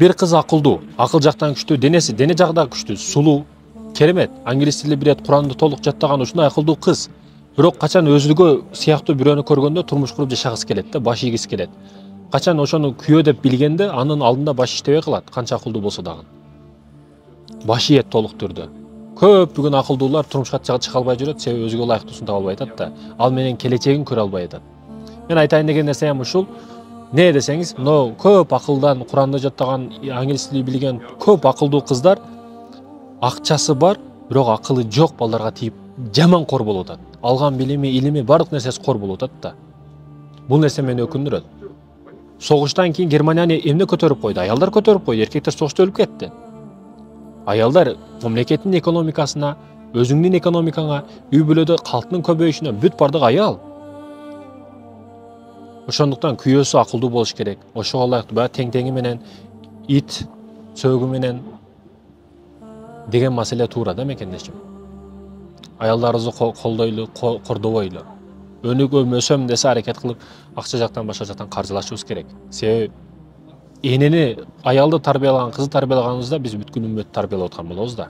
Bir kız акылдуу, акыл жактан күчтүү, денеси дене жагы күчтүү, сулуу, керемет. Англис тили билет, Куранды толук жаттаган ушундай акылдуу кыз. Бирок качан өзүгө сыяктуу бирөөнү көргөндө турмуш куруп жашагысы келет да, баш ийгиси келет. Качан ошону күйөө деп билгенде, анын алдында баш иштебей калат, канча акылдуу болсо дагы. Баш ийет толук түрдө. Көп бүгүн акылдуулар турмушка чыга албай жүрөт, себеби өзүгө ылайыктуусун таба албай атат да. Ал менен келечегин көрө албай атат. Мен айтайын деген нерсем ушул. Не десеңиз, но көп акылдан, Куранды жаттаган, англис тили билген көп акылдуу кыздар акчасы бар, бирок акылы жок балдарга тийип жаман кор болуп атат. Алган билими, илими бардык нерсеси кор болуп атат да. Бул нерсе мени өкүндүрөт. Согуштан кийин Германияны эмне көтөрүп койду? Аялдар көтөрүп койду, эркектер согушта өлүп кетти. Аялдар мамлекеттин экономикасына, өзүңдүн экономикаңа, үй бүлөдө калктын көбөйүшүнө бүт бардык аял. Ошондуктан күйөөсү акылдуу болуш керек. Ошого ылайыктуу баягы тең-теңи менен, ит сөөгү менен деген маселе туура да мекендешим. Аялдарыбызды колдойлу, кордобойлу. Өнүгөм өсөм десе аракет кылып, акча жактан башка жактан каржылашыбыз керек. Себеби энени, аялды тарбиялаган, кызды тарбиялаганыбызда биз бүткүл үммөттү тарбиялап аткан болобуз да.